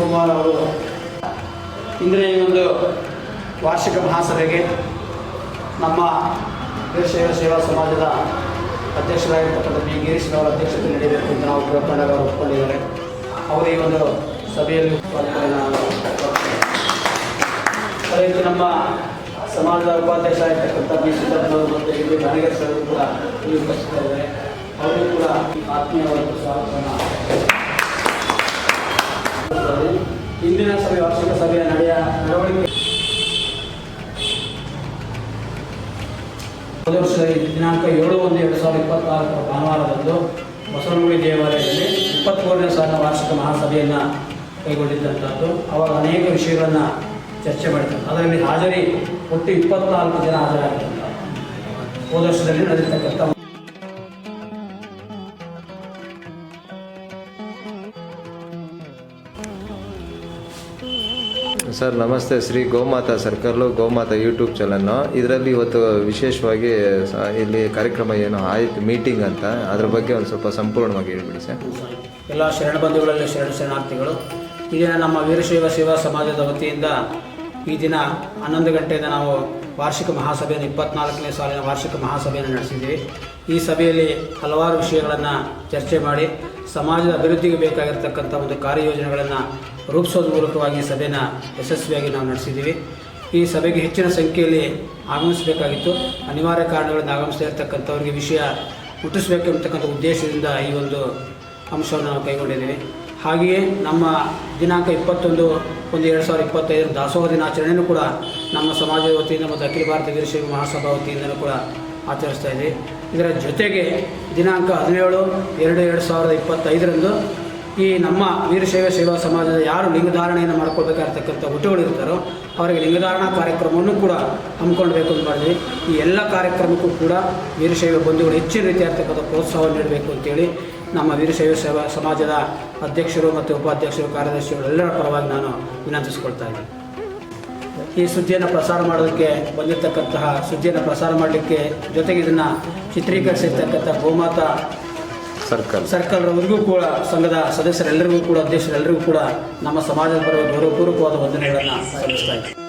ಶಿವಕುಮಾರ್ ಅವರು ಇಂದಿನ ಈ ಒಂದು ವಾರ್ಷಿಕ ಮಹಾಸಭೆಗೆ ನಮ್ಮ ವೀರಶೈವ ಸೇವಾ ಸಮಾಜದ ಅಧ್ಯಕ್ಷರಾಗಿರ್ತಕ್ಕಂಥ ಬಿ ಗಿರೀಶ್ ಅವರ ಅಧ್ಯಕ್ಷತೆ ನಡೆಯಬೇಕು ಅಂತ ನಾವು ಗೃಹಕಂಡವರು ಒಪ್ಪಿಕೊಂಡಿದ್ದಾರೆ. ಅವರು ಈ ಒಂದು ಸಭೆಯಲ್ಲಿ ಅದೇ ರೀತಿ ನಮ್ಮ ಸಮಾಜದ ಉಪಾಧ್ಯಕ್ಷರಾಗಿರ್ತಕ್ಕಂಥ ಬಿ ಸಿದ್ದಪ್ಪನವರು ಮತ್ತು ಇಲ್ಲಿ ಗಾಣಿಗರ್ ಸರ್ ಕೂಡ ಇಲ್ಲಿ ಉಪಸ್ಥಿತರಿದ್ದಾರೆ. ಅವರು ಕೂಡ ಆತ್ಮೀಯವಾದ ಸ್ವಾಗತವನ್ನು ಇಂದಿನ ಸಭೆ ವಾರ್ಷಿಕ ಸಭೆಯ ನಡವಳಿಕೆ ಹೋದ ವರ್ಷದ ದಿನಾಂಕ 7/1/2024 ಭಾನುವಾರದಂದು ಬಸವನಗುಡಿ ದೇವಾಲಯದಲ್ಲಿ 23ನೇ ಸಾಲಿನ ವಾರ್ಷಿಕ ಮಹಾಸಭೆಯನ್ನು ಕೈಗೊಂಡಿದ್ದಂಥದ್ದು. ಅವಾಗ ಅನೇಕ ವಿಷಯಗಳನ್ನು ಚರ್ಚೆ ಮಾಡಿದ್ದಾರೆ. ಅದರಲ್ಲಿ ಹಾಜರಿ ಒಟ್ಟು 24 ಜನ ಹಾಜರಾಗಿದ್ದಂಥ ಹೋದ ವರ್ಷದಲ್ಲಿ ನಡೆದಿರ್ತಕ್ಕಂಥ ಸರ್ ನಮಸ್ತೆ. ಶ್ರೀ ಗೋಮಾತಾ ಸರ್ಕಲ್ಲು ಗೋಮಾತಾ ಯೂಟ್ಯೂಬ್ ಚಾನಲ್ನು ಇದರಲ್ಲಿ ಇವತ್ತು ವಿಶೇಷವಾಗಿ ಇಲ್ಲಿ ಕಾರ್ಯಕ್ರಮ ಏನು ಆಯಿತು ಮೀಟಿಂಗ್ ಅಂತ ಅದ್ರ ಬಗ್ಗೆ ಒಂದು ಸ್ವಲ್ಪ ಸಂಪೂರ್ಣವಾಗಿ ಹೇಳ್ಬಿಡಿ ಸರ್. ಎಲ್ಲ ಶರಣಬಂಧುಗಳಲ್ಲಿ ಶರಣಾರ್ಥಿಗಳು, ಈ ದಿನ ನಮ್ಮ ವೀರಶೈವ ಸೇವಾ ಸಮಾಜದ ವತಿಯಿಂದ ಈ ದಿನ 11 ಗಂಟೆಯಿಂದ ನಾವು ವಾರ್ಷಿಕ ಮಹಾಸಭೆಯನ್ನು 24ನೇ ಸಾಲಿನ ವಾರ್ಷಿಕ ಮಹಾಸಭೆಯನ್ನು ನಡೆಸಿದ್ದೀವಿ. ಈ ಸಭೆಯಲ್ಲಿ ಹಲವಾರು ವಿಷಯಗಳನ್ನು ಚರ್ಚೆ ಮಾಡಿ ಸಮಾಜದ ಅಭಿವೃದ್ಧಿಗೆ ಬೇಕಾಗಿರ್ತಕ್ಕಂಥ ಒಂದು ಕಾರ್ಯಯೋಜನೆಗಳನ್ನು ರೂಪಿಸೋದ್ರ ಮೂಲಕವಾಗಿ ಸಭೆಯನ್ನು ಯಶಸ್ವಿಯಾಗಿ ನಾವು ನಡೆಸಿದ್ದೀವಿ. ಈ ಸಭೆಗೆ ಹೆಚ್ಚಿನ ಸಂಖ್ಯೆಯಲ್ಲಿ ಆಗಮಿಸಬೇಕಾಗಿತ್ತು. ಅನಿವಾರ್ಯ ಕಾರಣಗಳಿಂದ ಆಗಮಿಸದೇ ಇರತಕ್ಕಂಥವ್ರಿಗೆ ವಿಷಯ ಮುಟ್ಟಿಸಬೇಕು ಅಂತಕ್ಕಂಥ ಉದ್ದೇಶದಿಂದ ಈ ಒಂದು ಅಂಶವನ್ನು ನಾವು ಕೈಗೊಂಡಿದ್ದೀವಿ. ಹಾಗೆಯೇ ನಮ್ಮ ದಿನಾಂಕ 21/1/2025 ದಾಸೋಹ ದಿನಾಚರಣೆಯೂ ಕೂಡ ನಮ್ಮ ಸಮಾಜದ ವತಿಯಿಂದ ಮತ್ತು ಅಖಿಲ ಭಾರತ ವೀರಶೈವ ಮಹಾಸಭಾ ವತಿಯಿಂದಲೂ ಕೂಡ ಆಚರಿಸ್ತಾ ಇದ್ದೀವಿ. ಇದರ ಜೊತೆಗೆ ದಿನಾಂಕ 17/2/2025 ಈ ನಮ್ಮ ವೀರಶೈವ ಸೇವಾ ಸಮಾಜದ ಯಾರು ಲಿಂಗಧಾರಣೆಯನ್ನು ಮಾಡ್ಕೊಳ್ಬೇಕಾಗಿರ್ತಕ್ಕಂಥ ಹುಟ್ಟುಗಳಿರ್ತಾರೋ ಅವರಿಗೆ ಲಿಂಗಧಾರಣಾ ಕಾರ್ಯಕ್ರಮವನ್ನು ಕೂಡ ಹಮ್ಮಿಕೊಳ್ಬೇಕು ಅಂತ ಮಾಡಿದ್ವಿ. ಈ ಎಲ್ಲ ಕಾರ್ಯಕ್ರಮಕ್ಕೂ ಕೂಡ ವೀರಶೈವ ಬಂಧುಗಳು ಹೆಚ್ಚಿನ ರೀತಿಯಾಗಿರ್ತಕ್ಕಂಥ ಪ್ರೋತ್ಸಾಹವನ್ನು ನೀಡಬೇಕು ಅಂತೇಳಿ ನಮ್ಮ ವೀರಶೈವ ಸೇವಾ ಸಮಾಜದ ಅಧ್ಯಕ್ಷರು ಮತ್ತು ಉಪಾಧ್ಯಕ್ಷರು ಕಾರ್ಯದರ್ಶಿಗಳು ಎಲ್ಲರ ಪರವಾಗಿ ನಾನು ವಿನಂತಿಸಿಕೊಳ್ತಾ ಇದ್ದೀನಿ. ಈ ಸುದ್ದಿಯನ್ನು ಪ್ರಸಾರ ಮಾಡೋದಕ್ಕೆ ಬಂದಿರತಕ್ಕಂತಹ ಸುದ್ದಿಯನ್ನು ಪ್ರಸಾರ ಮಾಡಲಿಕ್ಕೆ ಜೊತೆಗೆ ಇದನ್ನು ಚಿತ್ರೀಕರಿಸಿರ್ತಕ್ಕಂಥ ಗೋಮಾತಾ ಸರ್ಕಲ್ವರೆಗೂ ಕೂಡ ಸಂಘದ ಸದಸ್ಯರೆಲ್ಲರಿಗೂ ಕೂಡ ಅಧ್ಯಕ್ಷರೆಲ್ಲರಿಗೂ ಕೂಡ ನಮ್ಮ ಸಮಾಜದ ಪರವಾಗಿ ಗೌರವಪೂರ್ವಕವಾದ ವಂದನೆಗಳನ್ನು ಸಲ್ಲಿಸ್ತಾ ಇದ್ದೀನಿ.